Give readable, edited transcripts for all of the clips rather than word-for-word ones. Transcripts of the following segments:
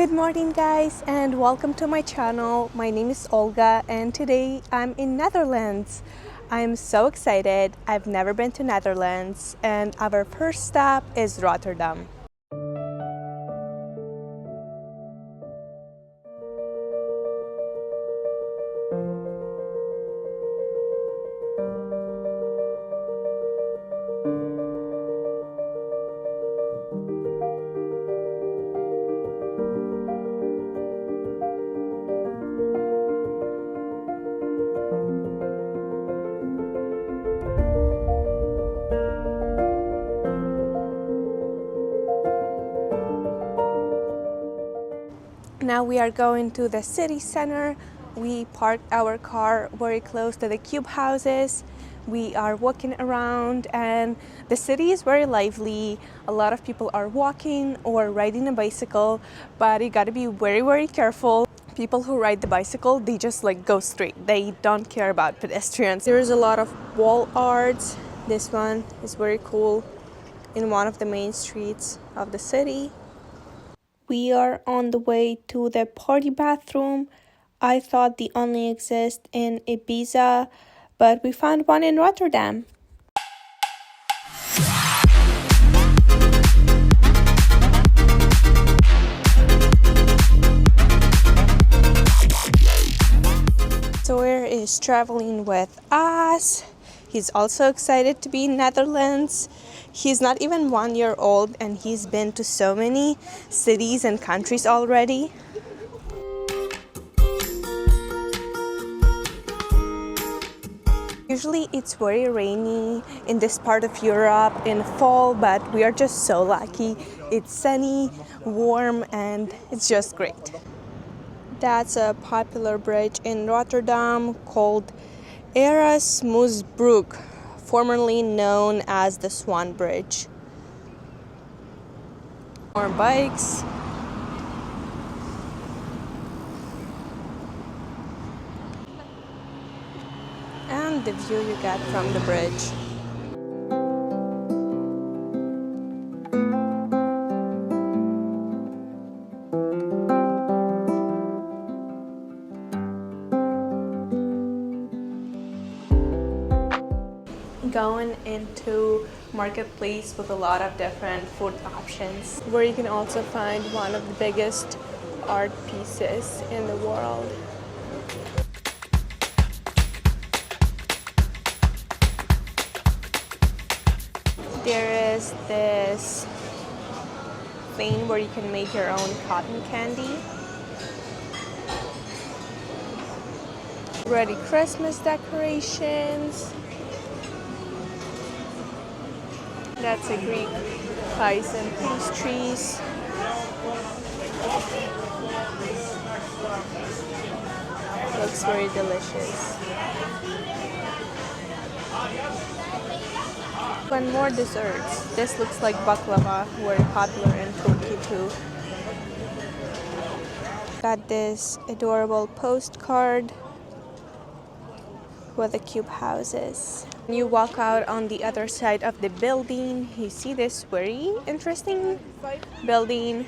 Good morning guys and welcome to my channel. My name is Olga and today I'm in Netherlands. I'm so excited. I've never been to Netherlands and our first stop is Rotterdam. Now we are going to the city center. We parked our car very close to the cube houses. We are walking around and the city is very lively. A lot of people are walking or riding a bicycle, but you gotta be very careful. People who ride the bicycle, they just go straight. They don't care about pedestrians. There's a lot of wall arts. This one is very cool in one of the main streets of the city. We are on the way to the party bathroom. I thought they only exist in Ibiza, but we found one in Rotterdam. Sawyer is traveling with us. He's also excited to be in Netherlands. He's not even 1 year old and he's been to so many cities and countries already. Usually it's very rainy in this part of Europe in fall, but we are just so lucky. It's sunny, warm, and it's just great. That's a popular bridge in Rotterdam called Erasmusbrug, formerly known as the Swan Bridge. More bikes. And the view you get from the bridge. Going into marketplace with a lot of different food options, where you can also find one of the biggest art pieces in the world. There is this thing where you can make your own cotton candy. Ready Christmas decorations. That's a Greek pies and pastries. Looks very delicious. And more desserts. This looks like baklava, very popular in Turkey too. Got this adorable postcard with the cube houses. When you walk out on the other side of the building, you see this very interesting building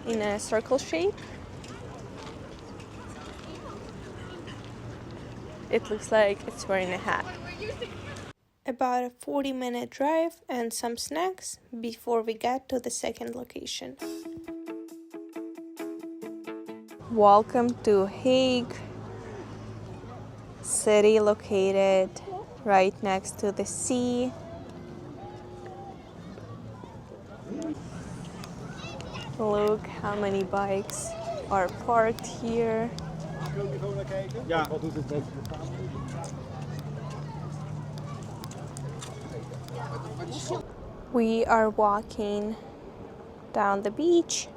in a circle shape. It looks like it's wearing a hat. About a 40-minute drive and some snacks before we get to the second location. Welcome to Hague. City located right next to the sea. Look how many bikes are parked here. We are walking down the beach.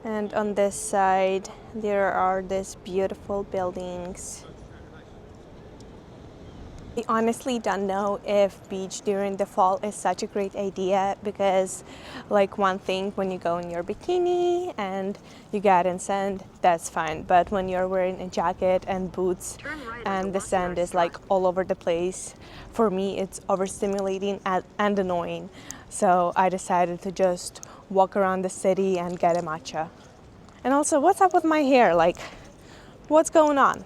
And on this side, there are these beautiful buildings. I honestly don't know if beach during the fall is such a great idea because one thing when you go in your bikini and you get in sand, that's fine. But when you're wearing a jacket and boots and the sand is all over the place, for me it's overstimulating and annoying. So I decided to just walk around the city and get a matcha. And also, what's up with my hair? Like, what's going on?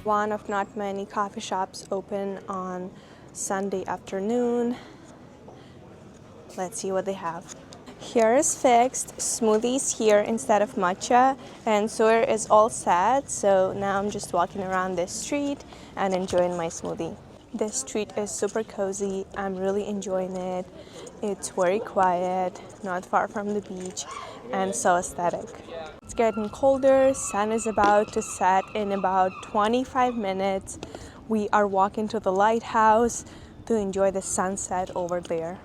One of not many coffee shops open on Sunday afternoon. Let's see what they have. Here is fixed, smoothies here instead of matcha, and Sawyer is all set, so now I'm just walking around this street and enjoying my smoothie. This street is super cozy. I'm really enjoying it. It's very quiet, not far from the beach, and so aesthetic. It's getting colder. Sun is about to set in about 25 minutes. We are walking to the lighthouse to enjoy the sunset over there.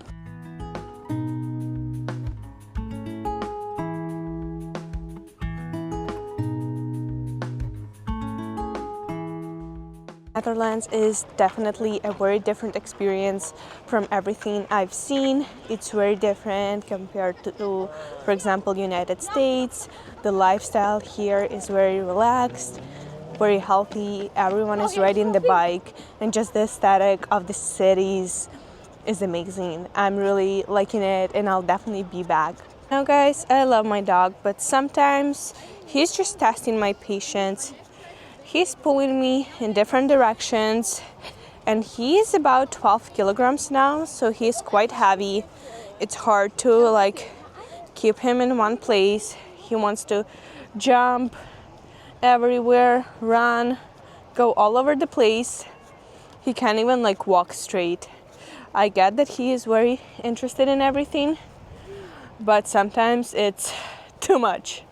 Netherlands is definitely a very different experience from everything I've seen. It's very different compared to, for example, United States. The lifestyle here is very relaxed, very healthy. Everyone is riding the bike, and just the aesthetic of the cities is amazing. I'm really liking it, and I'll definitely be back. Now guys, I love my dog, but sometimes he's just testing my patience. He's pulling me in different directions, and he's about 12 kilograms now, so he's quite heavy. It's hard to keep him in one place. He wants to jump everywhere, run, go all over the place. He can't even walk straight. I get that he is very interested in everything, but sometimes it's too much.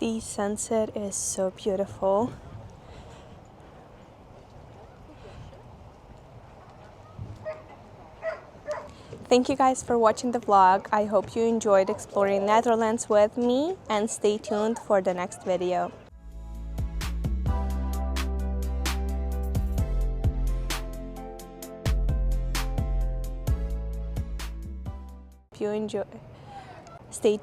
The sunset is so beautiful. Thank you guys for watching the vlog. I hope you enjoyed exploring Netherlands with me, and stay tuned for the next video. If you enjoy, stay